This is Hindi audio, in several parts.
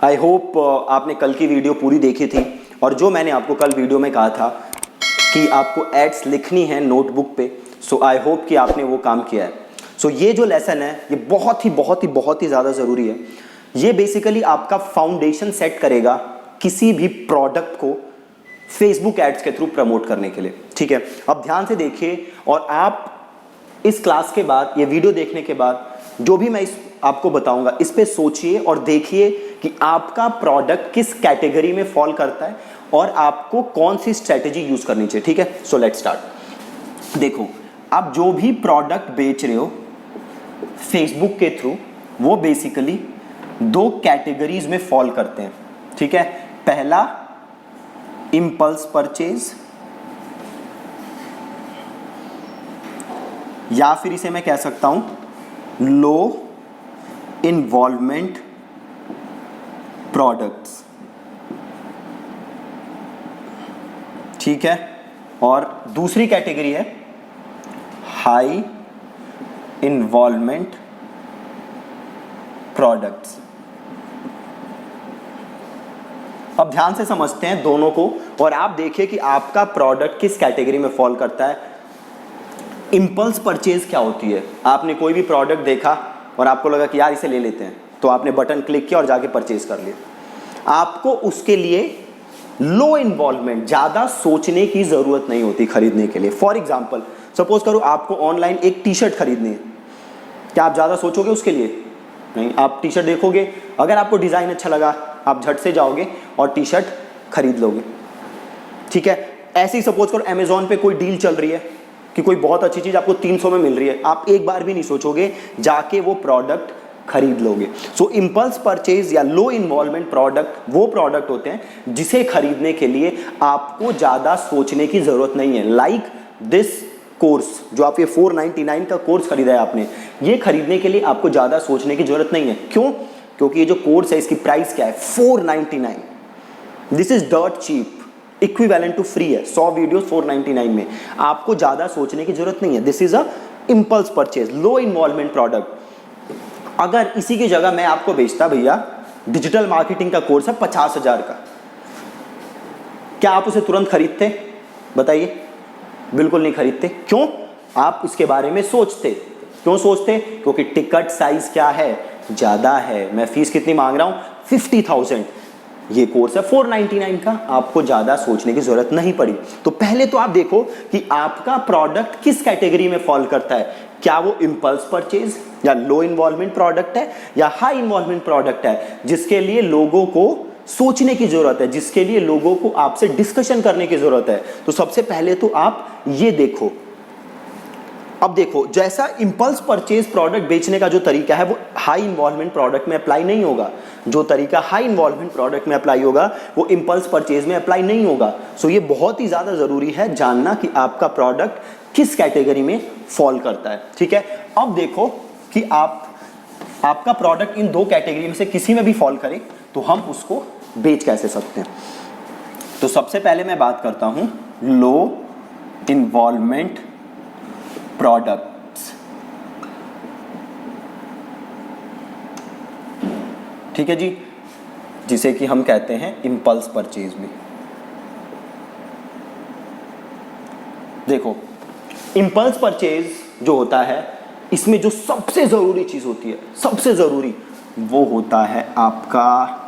आई होप आपने कल की वीडियो पूरी देखी थी, और जो मैंने आपको कल वीडियो में कहा था कि आपको एड्स लिखनी है नोटबुक पे, सो आई होप कि आपने वो काम किया है। सो ये जो लेसन है ये बहुत ही ज़्यादा ज़रूरी है। ये बेसिकली आपका फाउंडेशन सेट करेगा किसी भी प्रोडक्ट को फेसबुक एड्स के थ्रू प्रमोट करने के लिए। ठीक है, अब ध्यान से देखिए, और आप इस क्लास के बाद, ये वीडियो देखने के बाद, जो भी मैं आपको बताऊंगा इस पे सोचिए और देखिए कि आपका प्रोडक्ट किस कैटेगरी में फॉल करता है और आपको कौन सी स्ट्रेटेजी यूज करनी चाहिए। ठीक है, सो लेट्स स्टार्ट। देखो, आप जो भी प्रोडक्ट बेच रहे हो फेसबुक के थ्रू, वो बेसिकली दो कैटेगरीज में फॉल करते हैं। ठीक है, पहला इंपल्स परचेज, या फिर इसे मैं कह सकता हूं लो इन्वॉल्वमेंट प्रोडक्ट्स। ठीक है, और दूसरी कैटेगरी है हाई इन्वॉल्वमेंट प्रोडक्ट्स। अब ध्यान से समझते हैं दोनों को, और आप देखिए कि आपका प्रोडक्ट किस कैटेगरी में फॉल करता है। इंपल्स परचेज क्या होती है? आपने कोई भी प्रोडक्ट देखा और आपको लगा कि यार इसे ले लेते हैं, तो आपने बटन क्लिक किया और जाके परचेज कर लिया। आपको उसके लिए लो इन्वॉल्वमेंट, ज़्यादा सोचने की ज़रूरत नहीं होती खरीदने के लिए। फॉर एग्जाम्पल, सपोज करो आपको ऑनलाइन एक टी शर्ट खरीदनी है, क्या आप ज़्यादा सोचोगे उसके लिए? नहीं, आप टी शर्ट देखोगे, अगर आपको डिज़ाइन अच्छा लगा आप झट से जाओगे और टी शर्ट खरीद लोगे। ठीक है, ऐसे ही सपोज करो अमेजोन पे कोई डील चल रही है कि कोई बहुत अच्छी चीज़ आपको 300 में मिल रही है, आप एक बार भी नहीं सोचोगे, जाके वो प्रोडक्ट खरीद लोगे। सो इम्पल्स परचेज या लो इन्वॉल्वमेंट प्रोडक्ट वो प्रोडक्ट होते हैं जिसे खरीदने के लिए आपको ज़्यादा सोचने की ज़रूरत नहीं है। लाइक दिस कोर्स, जो आप ये 499 का कोर्स खरीदा है आपने, ये खरीदने के लिए आपको ज़्यादा सोचने की ज़रूरत नहीं है। क्यों? क्योंकि ये जो कोर्स है इसकी प्राइस क्या है? 499। This is dirt cheap, equivalent to free है। 100 वीडियोस 499 में, आपको ज़्यादा सोचने की ज़रूरत नहीं है। This is a impulse purchase, low involvement product. अगर इसी की जगह मैं आपको बेचता, भैया डिजिटल मार्केटिंग का कोर्स है 50,000 का, क्या आप उसे तुरंत खरीदते? बताइए। बिल्कुल नहीं खरीदते। क्यों? आप इसके बारे में सोचते। क्यों सोचते? क्योंकि टिकट साइज क्या है? ज़्यादा है। मैं फीस कितनी मांग रहा हूँ? 50,000। ये कोर्स है 499 का, आपको ज़्यादा सोचने की ज़रूरत नहीं पड़ी। तो पहले तो आप देखो कि आपका प्रोडक्ट किस कैटेगरी में फॉल करता है। क्या वो इम्पल्स परचेज या लो इन्वॉल्वमेंट प्रोडक्ट है, या हाई इन्वॉल्वमेंट प्रोडक्ट है जिसके लिए लोगों को सोचने की जरूरत है, जिसके लिए लोगों को आपसे डिस्कशन करने की जरूरत है। तो सबसे पहले तो आप ये देखो। अब देखो, जैसा इंपल्स परचेज प्रोडक्ट बेचने का जो तरीका है वो हाई इन्वॉल्वमेंट प्रोडक्ट में अप्लाई नहीं होगा। जो तरीका हाई इन्वॉल्वमेंट प्रोडक्ट में अप्लाई होगा वो इंपल्स परचेज में अप्लाई नहीं होगा। सो ये बहुत ही ज़्यादा ज़रूरी है जानना कि आपका प्रोडक्ट किस कैटेगरी में फॉल करता है। ठीक है, अब देखो कि आपका प्रोडक्ट इन दो कैटेगरी में से किसी में भी फॉल करे तो हम उसको बेच कैसे सकते हैं। तो सबसे पहले मैं बात करता हूं लो इन्वॉल्वमेंट प्रोडक्ट्स। ठीक है जी, जिसे कि हम कहते हैं इंपल्स परचेज भी। देखो, इंपल्स परचेज जो होता है इसमें जो सबसे जरूरी चीज होती है, सबसे जरूरी, वो होता है आपका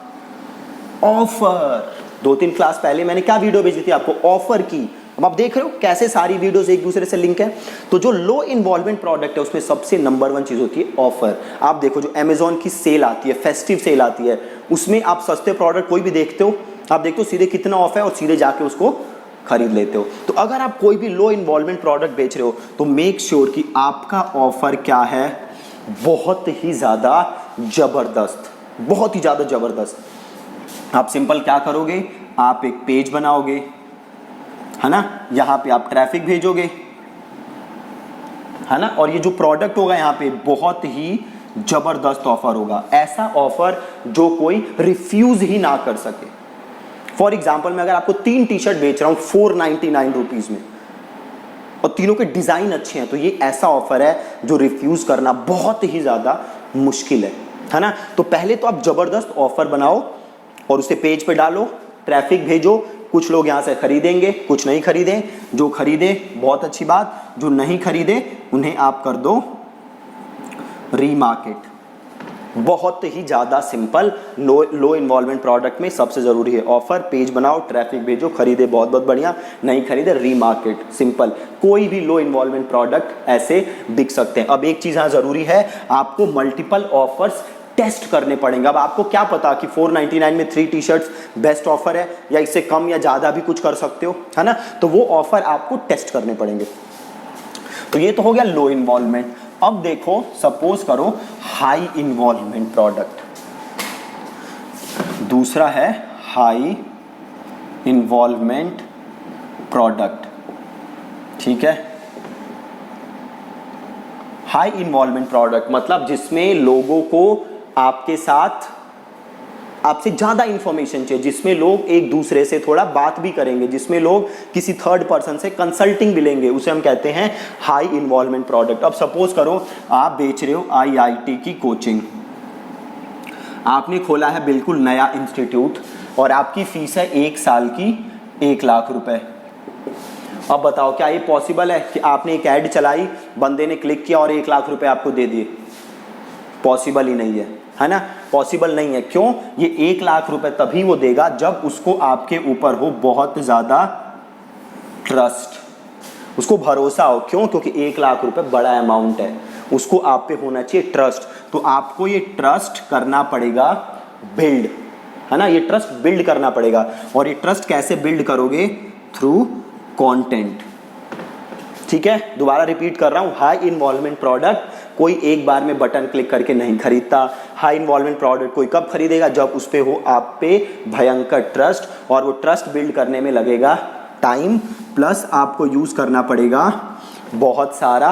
ऑफर। 2-3 क्लास पहले मैंने क्या वीडियो भेजी थी आपको? ऑफर की। अब आप देख रहे हो कैसे सारी वीडियोस एक दूसरे से लिंक है। तो जो लो इन्वॉल्वमेंट प्रोडक्ट है उसमें सबसे नंबर 1 चीज होती है ऑफर। आप देखो, जो अमेजोन की सेल आती है, फेस्टिव सेल आती है, उसमें आप सस्ते प्रोडक्ट कोई भी देखते हो, आप देखते हो सीधे कितना ऑफ है और सीधे जाके उसको खरीद लेते हो। तो अगर आप कोई भी लो इन्वॉल्वमेंट प्रोडक्ट बेच रहे हो तो मेक श्योर कि आपका ऑफर क्या है? बहुत ही ज्यादा जबरदस्त, बहुत ही ज्यादा जबरदस्त। आप सिंपल क्या करोगे? आप एक पेज बनाओगे, है ना, यहां पे आप ट्रैफिक भेजोगे, है ना, और ये जो प्रोडक्ट होगा यहाँ पे बहुत ही जबरदस्त ऑफर होगा। ऐसा ऑफर जो कोई रिफ्यूज ही ना कर सके। फॉर एग्जाम्पल, मैं अगर आपको 3 टी शर्ट बेच रहा हूं 499 रुपीज में और तीनों के डिजाइन अच्छे हैं, तो ये ऐसा ऑफर है जो रिफ्यूज करना बहुत ही ज्यादा मुश्किल है ना। तो पहले तो आप जबरदस्त ऑफर बनाओ और उसे पेज पे डालो, ट्रैफिक भेजो, कुछ लोग यहाँ से खरीदेंगे, कुछ नहीं खरीदें, जो खरीदे बहुत अच्छी बात, जो नहीं खरीदे उन्हें आप कर दो रीमार्केट। बहुत ही ज़्यादा सिंपल, लो इन्वॉल्वमेंट प्रोडक्ट में सबसे ज़रूरी है ऑफर, पेज बनाओ, ट्रैफिक भेजो, खरीदे बहुत बहुत बढ़िया, नहीं खरीदे रीमार्केट, सिंपल। कोई भी लो इन्वॉल्वमेंट प्रोडक्ट ऐसे बिक सकते हैं। अब एक चीज़ यहाँ ज़रूरी है, आपको मल्टीपल ऑफर्स टेस्ट करने पड़ेंगे। अब आपको क्या पता कि 499 में 3 टी शर्ट्स बेस्ट ऑफर है, या इससे कम या ज़्यादा भी कुछ कर सकते हो, है ना। तो वो ऑफर आपको टेस्ट करने पड़ेंगे। तो ये तो हो गया लो इन्वॉल्वमेंट। अब देखो, सपोज करो हाई इन्वॉल्वमेंट प्रोडक्ट, दूसरा है हाई इन्वॉल्वमेंट प्रोडक्ट, ठीक है। हाई इन्वॉल्वमेंट प्रोडक्ट मतलब जिसमें लोगों को आपके साथ, आपसे ज़्यादा इंफॉर्मेशन चाहिए, जिसमें लोग एक दूसरे से थोड़ा बात भी करेंगे, जिसमें लोग किसी थर्ड पर्सन से कंसल्टिंग भी लेंगे, उसे हम कहते हैं हाई इन्वॉल्वमेंट प्रोडक्ट। अब सपोज करो आप बेच रहे हो IIT की कोचिंग, आपने खोला है बिल्कुल नया इंस्टीट्यूट और आपकी फीस है 1 साल की 1 लाख रुपए। अब बताओ क्या ये पॉसिबल है कि आपने एक ऐड चलाई, बंदे ने क्लिक किया और 1 लाख रुपए आपको दे दिए? पॉसिबल ही नहीं है ना, पॉसिबल नहीं है। क्यों? ये 1 लाख रुपए तभी वो देगा जब उसको आपके ऊपर हो बहुत ज़्यादा ट्रस्ट, उसको भरोसा हो। क्यों? क्योंकि 1 लाख रुपए बड़ा अमाउंट है, उसको आप पे होना चाहिए ट्रस्ट। तो आपको ये ट्रस्ट करना पड़ेगा बिल्ड, है ना, ये ट्रस्ट बिल्ड करना पड़ेगा। और ये ट्रस्ट कैसे बिल्ड करोगे? थ्रू कंटेंट, ठीक है। दोबारा रिपीट कर रहा हूं, हाई इन्वॉल्वमेंट प्रोडक्ट कोई एक बार में बटन क्लिक करके नहीं खरीदता। हाई इन्वॉल्वमेंट प्रोडक्ट कोई कब खरीदेगा? जब उस पे हो आप पे भयंकर ट्रस्ट, और वो ट्रस्ट बिल्ड करने में लगेगा टाइम, प्लस आपको यूज करना पड़ेगा बहुत सारा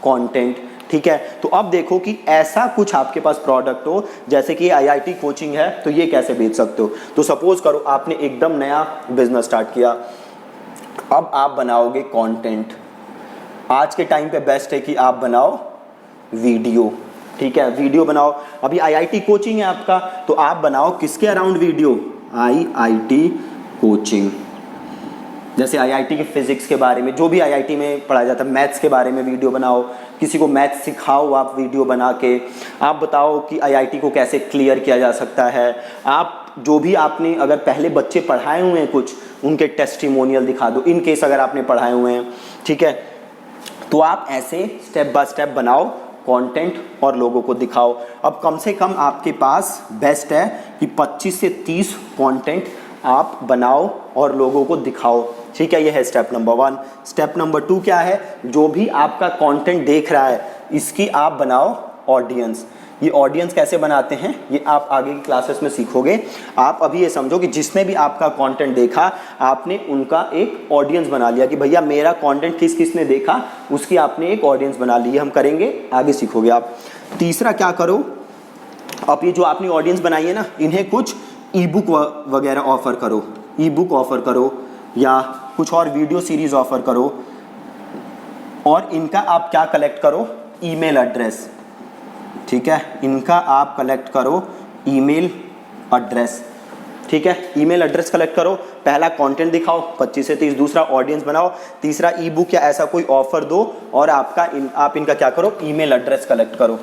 कंटेंट, ठीक है। तो अब देखो कि ऐसा कुछ आपके पास प्रोडक्ट हो, जैसे कि IIT कोचिंग है, तो ये कैसे बेच सकते हो? तो सपोज करो आपने एकदम नया बिजनेस स्टार्ट किया, अब आप बनाओगे कंटेंट। आज के टाइम पे बेस्ट है कि आप बनाओ वीडियो, ठीक है, वीडियो बनाओ। अभी IIT कोचिंग है आपका, तो आप बनाओ किसके अराउंड वीडियो? IIT coaching. जैसे IIT के फिजिक्स के बारे में, जो भी IIT में पढ़ाया जाता है, मैथ्स के बारे में वीडियो बनाओ, किसी को मैथ्स सिखाओ आप वीडियो बना के। आप बताओ कि IIT को कैसे क्लियर किया जा सकता है। आप जो भी आपने अगर पहले बच्चे पढ़ाए हुए हैं कुछ, उनके टेस्टिमोनियल दिखा दो, इन केस अगर आपने पढ़ाए हुए हैं, ठीक है। तो आप ऐसे स्टेप बाय स्टेप बनाओ कंटेंट और लोगों को दिखाओ। अब कम से कम आपके पास बेस्ट है कि 25 से 30 कंटेंट आप बनाओ और लोगों को दिखाओ, ठीक है। ये है स्टेप नंबर 1। स्टेप नंबर 2 क्या है? जो भी आपका कंटेंट देख रहा है, इसकी आप बनाओ ऑडियंस। ये ऑडियंस कैसे बनाते हैं ये आप आगे की क्लासेस में सीखोगे। आप अभी ये समझो कि जिसने भी आपका कंटेंट देखा, आपने उनका एक ऑडियंस बना लिया कि भैया मेरा कंटेंट किस किस ने देखा, उसकी आपने एक ऑडियंस बना ली। हम करेंगे, आगे सीखोगे आप। तीसरा क्या करो, अब ये जो आपने ऑडियंस बनाई है ना, इन्हें कुछ ई बुक वगैरह ऑफर करो, ई बुक ऑफर करो या कुछ और वीडियो सीरीज ऑफर करो। और इनका आप क्या कलेक्ट करो? ईमेल एड्रेस, ठीक है। इनका आप कलेक्ट करो ईमेल एड्रेस, ठीक है। ईमेल एड्रेस कलेक्ट करो, पहला कंटेंट दिखाओ 25 से 30, दूसरा ऑडियंस बनाओ, तीसरा ई बुक या ऐसा कोई ऑफर दो, और आप इनका क्या करो? ईमेल एड्रेस कलेक्ट करो।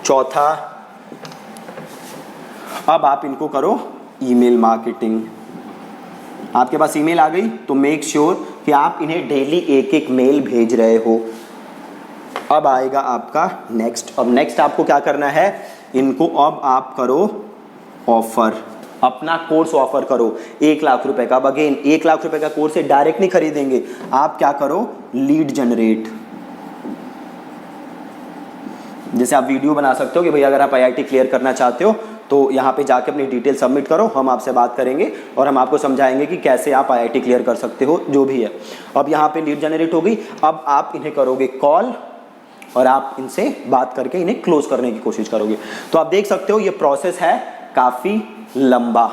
चौथा, अब आप इनको करो ईमेल मार्केटिंग। आपके पास ईमेल आ गई तो मेक श्योर कि आप इन्हें डेली एक एक मेल भेज रहे हो। अब आएगा आपका नेक्स्ट। अब नेक्स्ट आपको क्या करना है? इनको अब आप करो ऑफर, अपना कोर्स ऑफर करो 1 लाख रुपए का। अब अगेन 1 लाख रुपए का कोर्स से डायरेक्ट नहीं खरीदेंगे, आप क्या करो? Lead generate. जैसे आप वीडियो बना सकते हो कि भैया अगर आप IIT क्लियर करना चाहते हो तो यहाँ पे जाके अपनी डिटेल सबमिट करो, हम आपसे बात करेंगे और हम आपको समझाएंगे कि कैसे आप IIT क्लियर कर सकते हो, जो भी है। अब यहाँ पे लीड जनरेट हो गई। अब आप इन्हें करोगे कॉल और आप इनसे बात करके इन्हें क्लोज करने की कोशिश करोगे। तो आप देख सकते हो ये प्रोसेस है काफ़ी लंबा,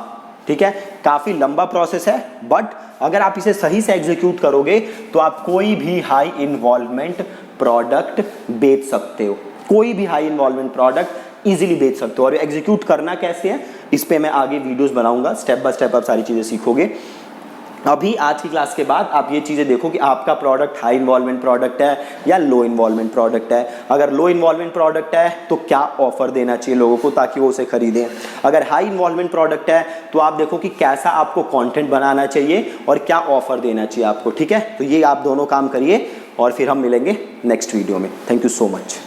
ठीक है, काफ़ी लंबा प्रोसेस है। बट अगर आप इसे सही से एग्जीक्यूट करोगे तो आप कोई भी हाई इन्वॉल्वमेंट प्रोडक्ट बेच सकते हो, कोई भी हाई इन्वॉल्वमेंट प्रोडक्ट इजीली बेच सकते हो। और एग्जीक्यूट करना कैसे है इस पे मैं आगे वीडियोस बनाऊंगा, स्टेप बाय स्टेप आप सारी चीज़ें सीखोगे। अभी आज की क्लास के बाद आप ये चीज़ें देखो कि आपका प्रोडक्ट हाई इन्वॉल्वमेंट प्रोडक्ट है या लो इन्वॉल्वमेंट प्रोडक्ट है। अगर लो इन्वॉल्वमेंट प्रोडक्ट है तो क्या ऑफर देना चाहिए लोगों को ताकि वो उसे खरीदें। अगर हाई इन्वॉल्वमेंट प्रोडक्ट है तो आप देखो कि कैसा आपको कंटेंट बनाना चाहिए और क्या ऑफर देना चाहिए आपको। ठीक है, तो ये आप दोनों काम करिए और फिर हम मिलेंगे नेक्स्ट वीडियो में। Thank you so much.